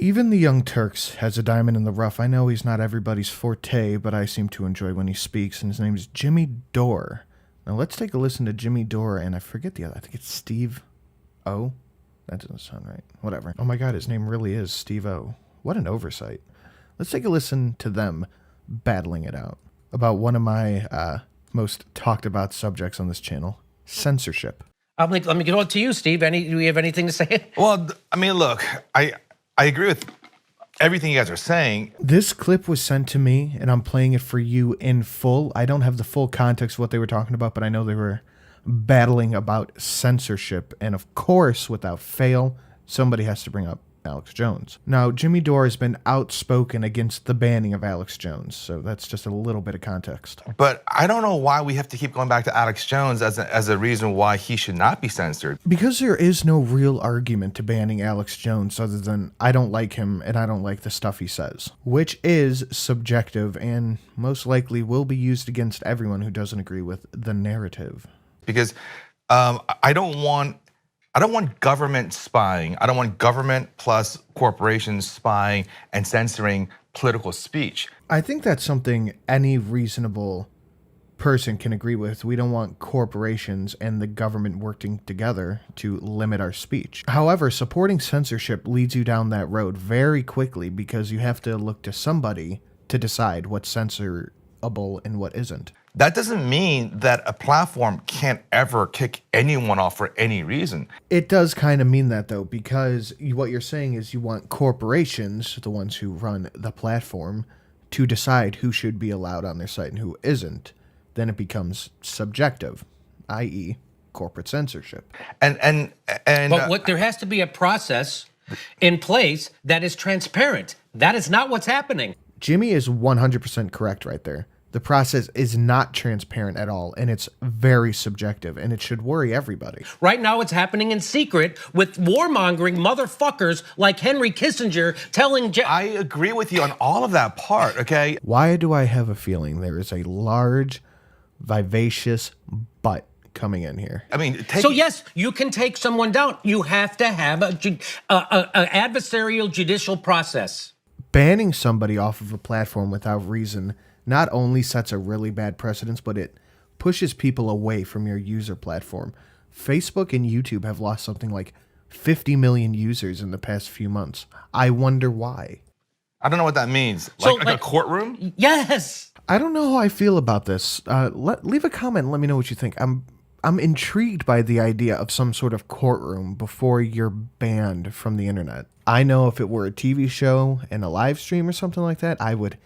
Even the Young Turks has a diamond in the rough. I know he's not everybody's forte, but I seem to enjoy when he speaks, and his name is Jimmy Dore. Now let's take a listen to Jimmy Dore, and I forget the other. I think it's Steve O. That doesn't sound right. Whatever. Oh my God, his name really is Steve O. What an oversight. Let's take a listen to them battling it out about one of my most talked about subjects on this channel, censorship. Let me get on to you, Steve. Do you have anything to say? Well, I mean, look, I agree with everything you guys are saying. This clip was sent to me, and I'm playing it for you in full. I don't have the full context of what they were talking about, but I know they were battling about censorship. And of course, without fail, somebody has to bring up Alex Jones. Now, Jimmy Dore has been outspoken against the banning of Alex Jones, so that's just a little bit of context. But I don't know why we have to keep going back to Alex Jones as a reason why he should not be censored. Because there is no real argument to banning Alex Jones other than I don't like him and I don't like the stuff he says, which is subjective and most likely will be used against everyone who doesn't agree with the narrative. Because I don't want government spying. I don't want government plus corporations spying and censoring political speech. I think that's something any reasonable person can agree with. We don't want corporations and the government working together to limit our speech. However, supporting censorship leads you down that road very quickly because you have to look to somebody to decide what's censorable and what isn't. That doesn't mean that a platform can't ever kick anyone off for any reason. It does kind of mean that, though, because what you're saying is you want corporations, the ones who run the platform, to decide who should be allowed on their site and who isn't. Then it becomes subjective, i.e. corporate censorship. But there has to be a process in place that is transparent. That is not what's happening. Jimmy is 100% correct right there. The process is not transparent at all, and it's very subjective, and it should worry everybody. Right now, it's happening in secret with warmongering motherfuckers like Henry Kissinger telling... I agree with you on all of that part, okay? Why do I have a feeling there is a large, vivacious butt coming in here? I mean, so yes, you can take someone down. You have to have an adversarial judicial process. Banning somebody off of a platform without reason not only sets a really bad precedence, but it pushes people away from your user platform. Facebook and YouTube have lost something like 50 million users in the past few months. I wonder why. I don't know what that means. Like a courtroom? Yes. I don't know how I feel about this. Leave a comment and let me know what you think. I'm intrigued by the idea of some sort of courtroom before you're banned from the internet. I know if it were a TV show and a live stream or something like that, I would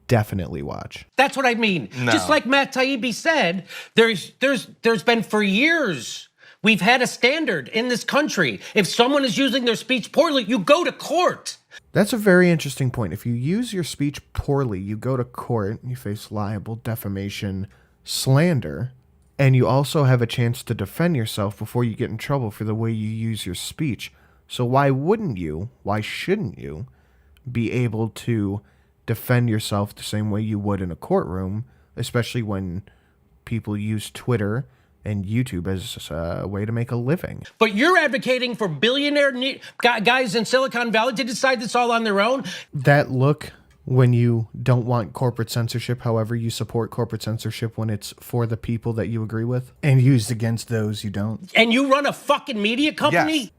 definitely watch. That's what I mean. No. Just like Matt Taibbi said, there's been for years, we've had a standard in this country. If someone is using their speech poorly, you go to court. That's a very interesting point. If you use your speech poorly, you go to court, you face libel, defamation, slander, and you also have a chance to defend yourself before you get in trouble for the way you use your speech. So why shouldn't you be able to defend yourself the same way you would in a courtroom, especially when people use Twitter and YouTube as a way to make a living? But you're advocating for billionaire guys in Silicon Valley to decide this all on their own? That look when you don't want corporate censorship, however, you support corporate censorship when it's for the people that you agree with and used against those you don't. And you run a fucking media company? Yes.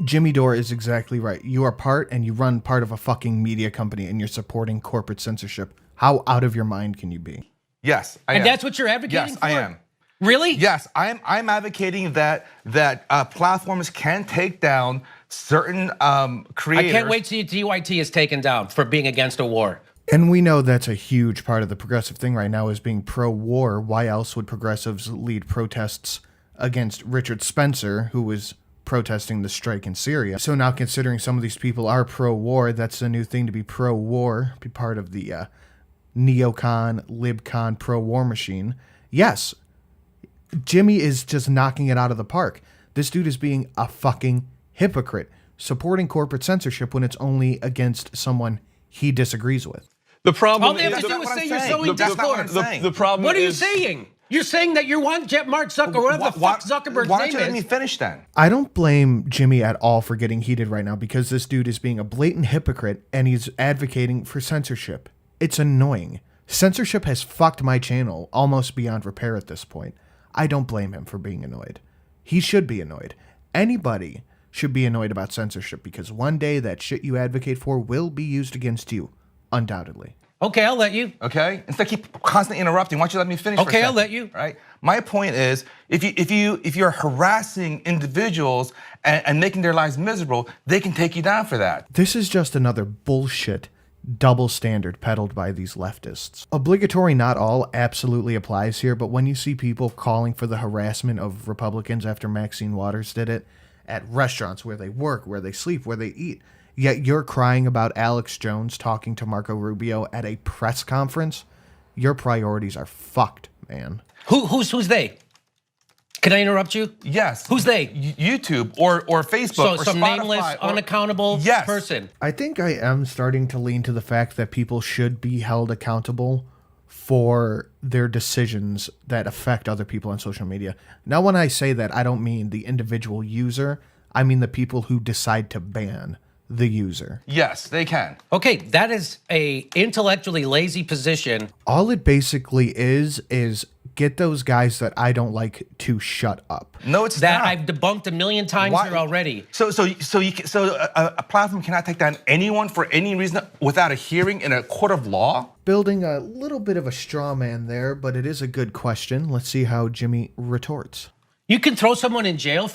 Jimmy Dore is exactly right. You are you run part of a fucking media company and you're supporting corporate censorship. How out of your mind can you be? Yes, I am. And that's what you're advocating for? Yes, I am. Really? Yes, I'm advocating that platforms can take down certain creators. I can't wait till TYT is taken down for being against a war. And we know that's a huge part of the progressive thing right now is being pro-war. Why else would progressives lead protests against Richard Spencer, who was protesting the strike in Syria? So now considering some of these people are pro-war, that's a new thing to be pro-war, be part of the neocon, libcon, pro-war machine. Yes, Jimmy is just knocking it out of the park. This dude is being a fucking hypocrite, supporting corporate censorship when it's only against someone he disagrees with. The problem all they have to do is say you're sowing discord. The problem What are you is, saying? You're saying that you want Mark Zuckerberg, whatever the fuck Zuckerberg's Why don't name you let me is. finish then? I don't blame Jimmy at all for getting heated right now because this dude is being a blatant hypocrite and he's advocating for censorship. It's annoying. Censorship has fucked my channel almost beyond repair at this point. I don't blame him for being annoyed. He should be annoyed. Anybody should be annoyed about censorship because one day that shit you advocate for will be used against you, undoubtedly. Okay, I'll let you. Okay? Instead of keep constantly interrupting, why don't you let me finish? Okay, for a I'll second, let you. Right? My point is, if you're harassing individuals and making their lives miserable, they can take you down for that. This is just another bullshit double standard peddled by these leftists. Obligatory not all absolutely applies here, but when you see people calling for the harassment of Republicans after Maxine Waters did it at restaurants where they work, where they sleep, where they eat, yet you're crying about Alex Jones talking to Marco Rubio at a press conference, your priorities are fucked, man. Who's they? Can I interrupt you? Yes. Who's they? YouTube or Facebook or some Spotify nameless, or, unaccountable Yes. person. I think I am starting to lean to the fact that people should be held accountable for their decisions that affect other people on social media. Now, when I say that, I don't mean the individual user. I mean the people who decide to ban the user. Yes, they can. Okay, that is a intellectually lazy position. All it basically is get those guys that I don't like to shut up. No, it's That not. I've debunked a million times Why- here already. So a platform cannot take down anyone for any reason without a hearing in a court of law? Building a little bit of a straw man there, but it is a good question. Let's see how Jimmy retorts. You can throw someone in jail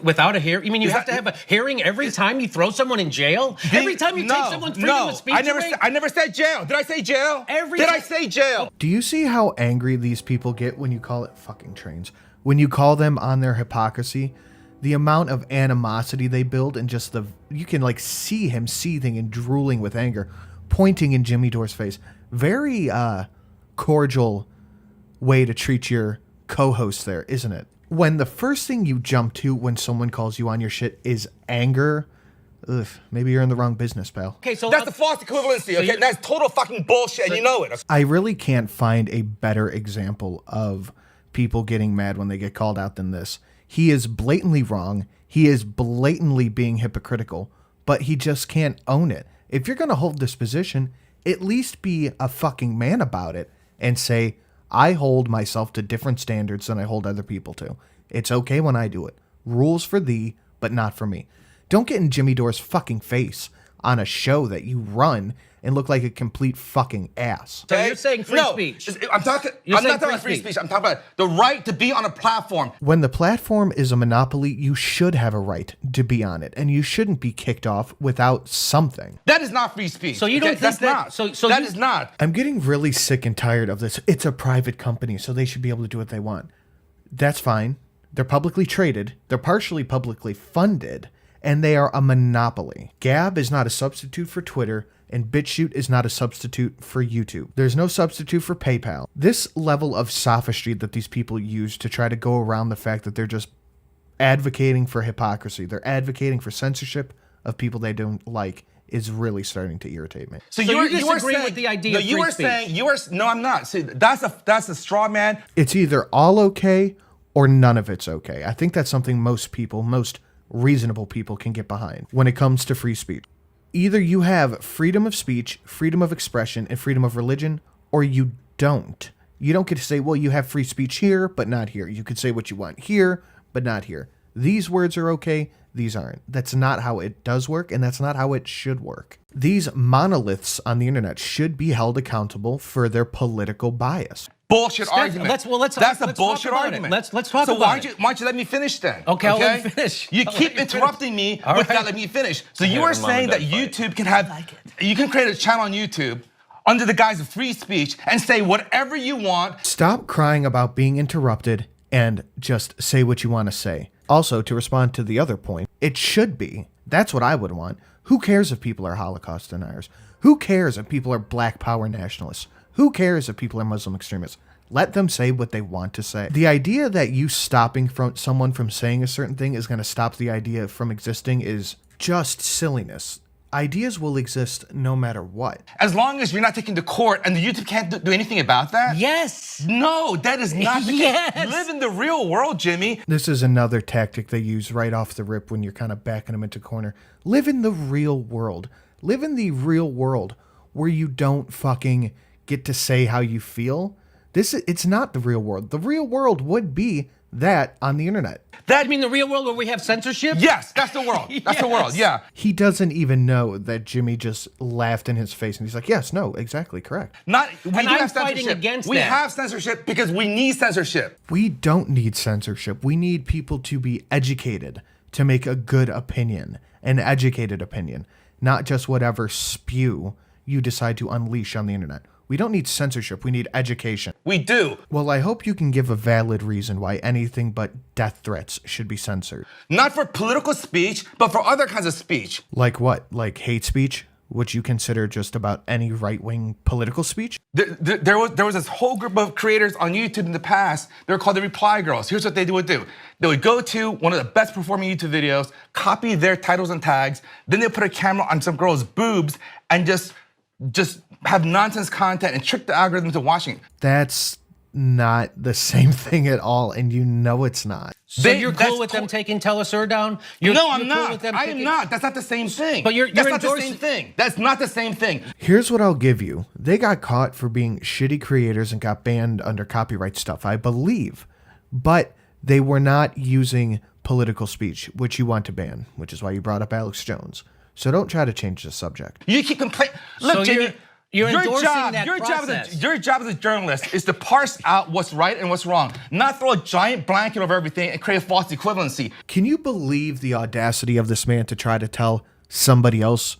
without a hearing. You mean you have to that- have a hearing every time you throw someone in jail? Every time you take someone's freedom of speech away? I never said jail. Did I say jail? Every Did ti- I say jail? Do you see how angry these people get when you call it fucking trains? When you call them on their hypocrisy, the amount of animosity they build and just you can like see him seething and drooling with anger, pointing in Jimmy Dore's face. Very cordial way to treat your co-host there, isn't it? When the first thing you jump to when someone calls you on your shit is anger, maybe you're in the wrong business, pal. Okay, so That's the false equivalency, okay? you're- That's total fucking bullshit, and you know it. I really can't find a better example of people getting mad when they get called out than this. He is blatantly wrong. He is blatantly being hypocritical, but he just can't own it. If you're going to hold this position, at least be a fucking man about it and say, I hold myself to different standards than I hold other people to. It's okay when I do it. Rules for thee, but not for me. Don't get in Jimmy Dore's fucking face on a show that you run and look like a complete fucking ass. So you're saying free speech. I'm not talking about free speech. I'm talking about the right to be on a platform. When the platform is a monopoly, you should have a right to be on it, and you shouldn't be kicked off without something. That is not free speech. So you don't think that's that- not. so that you- is not. I'm getting really sick and tired of this. It's a private company, so they should be able to do what they want. That's fine. They're publicly traded. They're partially publicly funded, and they are a monopoly. Gab is not a substitute for Twitter, and BitChute is not a substitute for YouTube. There's no substitute for PayPal. This level of sophistry that these people use to try to go around the fact that they're just advocating for hypocrisy, they're advocating for censorship of people they don't like, is really starting to irritate me. So you disagree with the idea no, of you free were speech? saying no, I'm not. See, that's a straw man. It's either all okay or none of it's okay. I think that's something most reasonable people can get behind when it comes to free speech. Either you have freedom of speech, freedom of expression, and freedom of religion, or you don't. You don't get to say, well, you have free speech here, but not here. You could say what you want here, but not here. These words are okay, these aren't. That's not how it does work, and that's not how it should work. These monoliths on the internet should be held accountable for their political bias. Bullshit argument. let's That's a talk bullshit about it. argument. Let's talk so about why it. don't you let me finish then? Okay, I'll let you finish. You I'll keep let you interrupting me All without right. letting me finish. So I you had are a mom saying and that dad fight. YouTube can have, you can create a channel on YouTube under the guise of free speech and say whatever you want. Stop crying about being interrupted and just say what you want to say. Also, to respond to the other point, it should be. That's what I would want. Who cares if people are Holocaust deniers? Who cares if people are Black Power nationalists? Who cares if people are Muslim extremists? Let them say what they want to say. The idea that you stopping someone from saying a certain thing is going to stop the idea from existing is just silliness. Ideas will exist no matter what. As long as you're not taking to court and the YouTube can't do anything about that? Yes. No, that is not the Yes. case. Live in the real world, Jimmy. This is another tactic they use right off the rip when you're kind of backing them into a corner. Live in the real world. Live in the real world where you don't fucking get to say how you feel. It's not the real world. The real world would be that on the internet. That mean the real world where we have censorship? Yes, that's the world. That's the world, yeah. He doesn't even know that Jimmy just laughed in his face and he's like, yes, no, exactly correct. We And do I'm have fighting censorship. against We that. have censorship because we need censorship. We don't need censorship. We need people to be educated to make a good opinion, an educated opinion, not just whatever spew you decide to unleash on the internet. We don't need censorship. We need education. We do. Well, I hope you can give a valid reason why anything but death threats should be censored. Not for political speech, but for other kinds of speech. Like what? Like hate speech? Which you consider just about any right-wing political speech? There was this whole group of creators on YouTube in the past. They were called the Reply Girls. Here's what they would do. They would go to one of the best performing YouTube videos, copy their titles and tags, then they put a camera on some girl's boobs and just have nonsense content and trick the algorithm into watching it. That's not the same thing at all, and you know it's not. So you're cool with them taking Telesur down? No, you're I'm cool not. with them I am taking- not. That's not the same thing. But you're That's not the endorsing- same thing. That's not the same thing. Here's what I'll give you. They got caught for being shitty creators and got banned under copyright stuff, I believe. But they were not using political speech, which you want to ban, which is why you brought up Alex Jones. So don't try to change the subject. You keep complaining. Look, So Jimmy, you're endorsing that your process. your job as a journalist is to parse out what's right and what's wrong, not throw a giant blanket over everything and create a false equivalency. Can you believe the audacity of this man to try to tell somebody else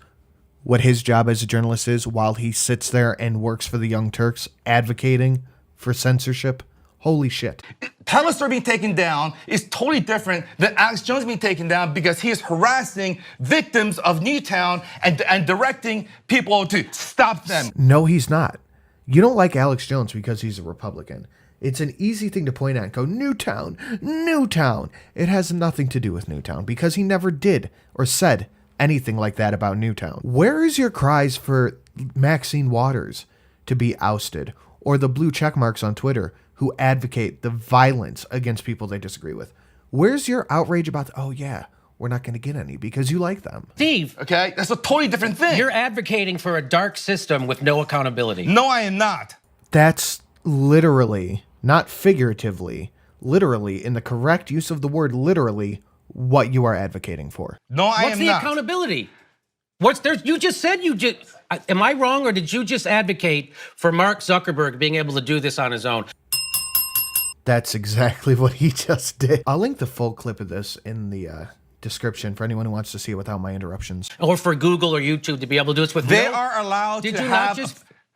what his job as a journalist is while he sits there and works for the Young Turks advocating for censorship? Holy shit. Telesur being taken down is totally different than Alex Jones being taken down because he is harassing victims of Newtown and directing people to stop them. No, he's not. You don't like Alex Jones because he's a Republican. It's an easy thing to point at and go, Newtown, Newtown. It has nothing to do with Newtown because he never did or said anything like that about Newtown. Where is your cries for Maxine Waters to be ousted or the blue check marks on Twitter who advocate the violence against people they disagree with? Where's your outrage about, oh yeah, we're not going to get any because you like them? Steve, Okay, that's a totally different thing. you're advocating for a dark system with no accountability. No, I am not. That's literally, not figuratively, literally, in the correct use of the word literally, what you are advocating for. No, I What's am the not. accountability? You just said am I wrong or did you just advocate for Mark Zuckerberg being able to do this on his own? That's exactly what he just did. I'll link the full clip of this in the description for anyone who wants to see it without my interruptions. Or for Google or YouTube to be able to do this with They real- are allowed Did to you not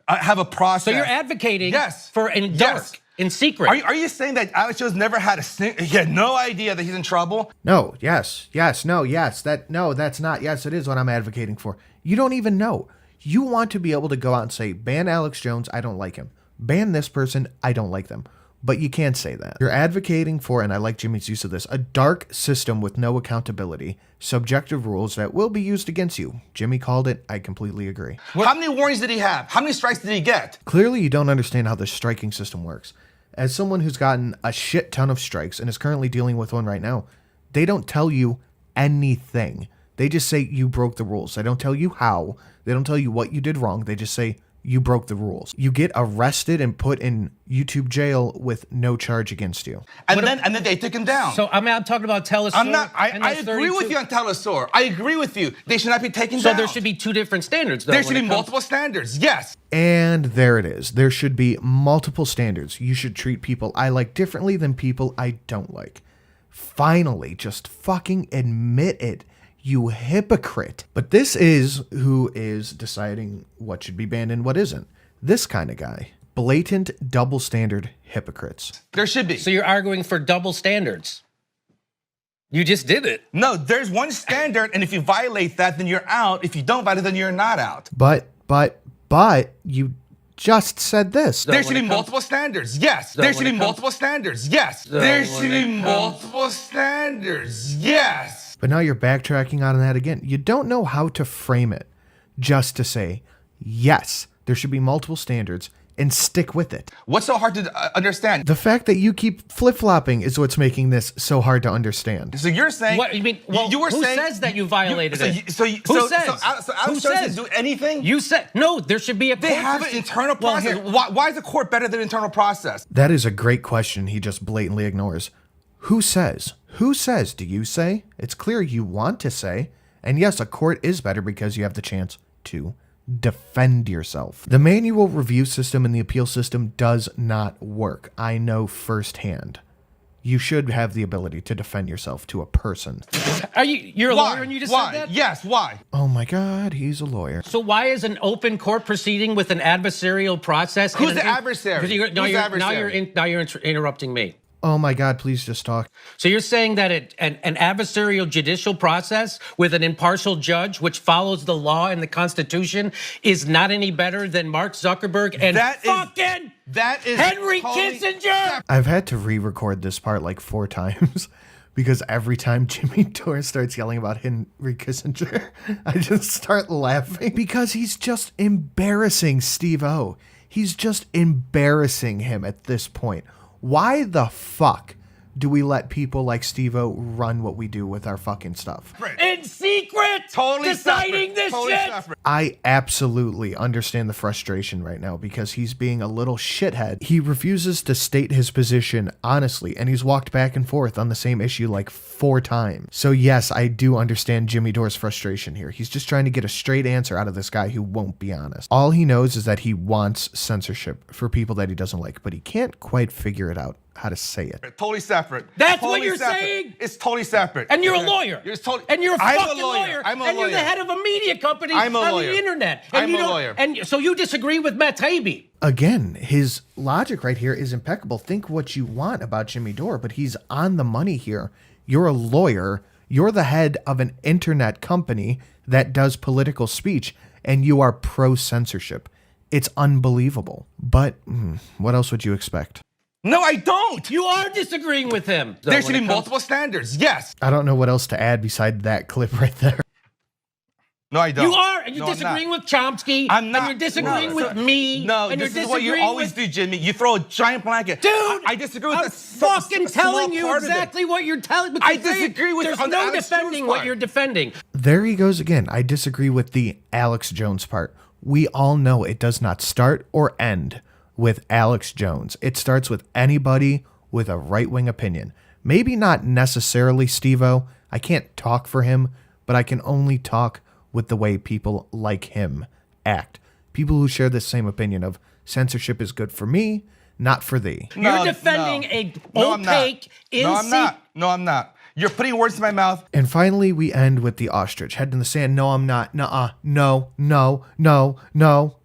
have a process. So you're advocating Yes. for in Yes. dark, in secret. Are you saying that Alex Jones never had he had no idea that he's in trouble? No, yes, no, yes, that's not, yes, it is what I'm advocating for. You don't even know. You want to be able to go out and say, ban Alex Jones, I don't like him. Ban this person, I don't like them. But you can't say that. You're advocating for, and I like Jimmy's use of this, a dark system with no accountability, subjective rules that will be used against you. Jimmy called it, I completely agree. How many warnings did he have? How many strikes did he get? Clearly, you don't understand how the striking system works. As someone who's gotten a shit ton of strikes and is currently dealing with one right now, they don't tell you anything. They just say you broke the rules. They don't tell you how. They don't tell you what you did wrong. They just say you broke the rules. You get arrested and put in YouTube jail with no charge against you. And then they took him down. So I'm talking about Telesur. I'm not. and I there's agree with 32 you on Telesur. I agree with you. They should not be taken So down. there should be two different standards, though. There when should it be comes- multiple standards. Yes. And there it is. There should be multiple standards. You should treat people I like differently than people I don't like. Finally, just fucking admit it, you hypocrite. But this is who is deciding what should be banned and what isn't. This kind of guy. Blatant double standard hypocrites. There should be. So you're arguing for double standards. You just did it. No, there's one standard, and if you violate that, then you're out. If you don't violate it, then you're not out. But you just said this. There should when be it comes- multiple standards. Yes. So there when should be it comes- multiple standards. Yes. There when should it be comes- multiple standards. Yes. But now you're backtracking on that again. You don't know how to frame it just to say, yes, there should be multiple standards and stick with it. What's so hard to understand? The fact that you keep flip-flopping is what's making this so hard to understand. So you're saying What you mean? Well, you were who saying, says that you violated it? So who says? So Alex Who Jones says? didn't do anything? You said no. There should be a. They have an internal process. Why is the court better than internal process? That is a great question he just blatantly ignores. Who says? Who says? Do you say? It's clear you want to say. And yes, a court is better because you have the chance to defend yourself. The manual review system and the appeal system does not work. I know firsthand. You should have the ability to defend yourself to a person. You're a lawyer and you just said that? Yes, why? Oh my God, he's a lawyer. So why is an open court proceeding with an adversarial process? Who's the adversary? Now you're interrupting me. Oh my God, please just talk. So you're saying that an adversarial judicial process with an impartial judge, which follows the law and the Constitution, is not any better than Mark Zuckerberg and that is Henry totally Kissinger? I've had to re-record this part like 4 times because every time Jimmy Dore starts yelling about Henry Kissinger, I just start laughing because he's just embarrassing Steve-O. He's just embarrassing him at this point. Why the fuck do we let people like Steve-O run what we do with our fucking stuff? In secret! Totally deciding separate. this Totally shit! separate. I absolutely understand the frustration right now because he's being a little shithead. He refuses to state his position honestly, and he's walked back and forth on the same issue like 4 times. So yes, I do understand Jimmy Dore's frustration here. He's just trying to get a straight answer out of this guy who won't be honest. All he knows is that he wants censorship for people that he doesn't like, but he can't quite figure it out how to say it. Totally separate. That's totally what you're separate. saying? It's totally separate. And you're a lawyer. And you're a fucking lawyer. I'm a and lawyer. you're the head of a media company I'm a on lawyer. the internet. And I'm you a don't- lawyer. And so you disagree with Matt Taibbi. Again, his logic right here is impeccable. Think what you want about Jimmy Dore, but he's on the money here. You're a lawyer. You're the head of an internet company that does political speech, and you are pro-censorship. It's unbelievable. But what else would you expect? No, I don't. You are disagreeing with him. There should be multiple standards. Yes. I don't know what else to add beside that clip right there. No, I don't. You are, and you're No, I'm disagreeing not. with Chomsky. I'm not. And you're disagreeing with me. No, and this you're is what you disagreeing always with... do, Jimmy. You throw a giant blanket. Dude, I disagree with I'm that. fucking telling you exactly what you're telling. I disagree with There's on the no Alex defending Jones what part. you're defending. There he goes again. I disagree with the Alex Jones part. We all know it does not start or end with Alex Jones. It starts with anybody with a right-wing opinion. Maybe not necessarily Steve-O. I can't talk for him, but I can only talk with the way people like him act. People who share the same opinion of censorship is good for me, not for thee. You're defending a opaque, No, I'm not. No, I'm not. You're putting words in my mouth. And finally, we end with the ostrich. Head in the sand. No, I'm not. Nuh-uh. No, no, no, no.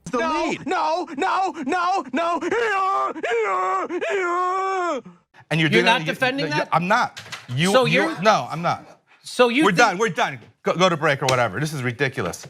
And You're not defending that? I'm not. So you're- No, I'm not. So you We're done. We're done. Go to break or whatever. This is ridiculous.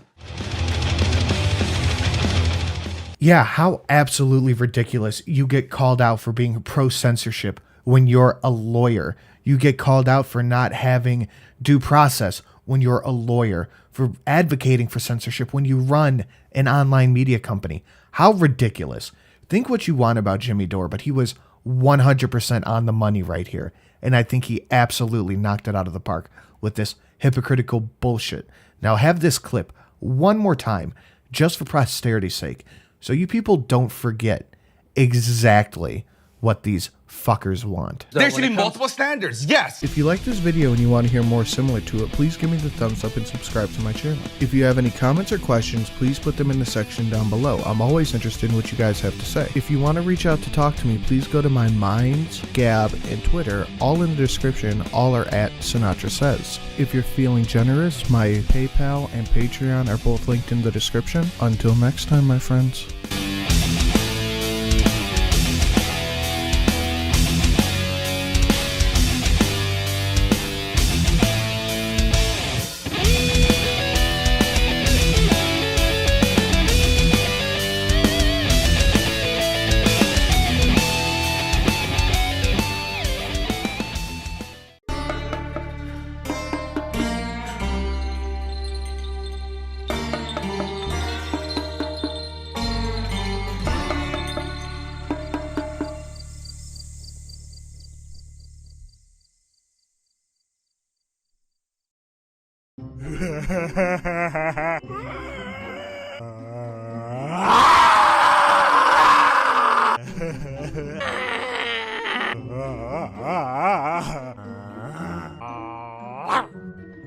Yeah, how absolutely ridiculous. You get called out for being pro-censorship when you're a lawyer. You get called out for not having due process when you're a lawyer, for advocating for censorship when you run an online media company. How ridiculous. Think what you want about Jimmy Dore, but he was 100% on the money right here. And I think he absolutely knocked it out of the park with this hypocritical bullshit. Now have this clip one more time, just for posterity's sake, so you people don't forget exactly what these fuckers want. There should be multiple standards. Yes. If you like this video and you want to hear more similar to it, please give me the thumbs up and subscribe to my channel. If you have any comments or questions, please put them in the section down below. I'm always interested in what you guys have to say. If you want to reach out to talk to me, please go to my Minds, Gab, and Twitter. All in the description. All are at Sinatra Says. If you're feeling generous, my PayPal and Patreon are both linked in the description. Until next time, my friends.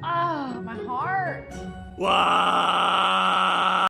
Ah, my heart. Wow.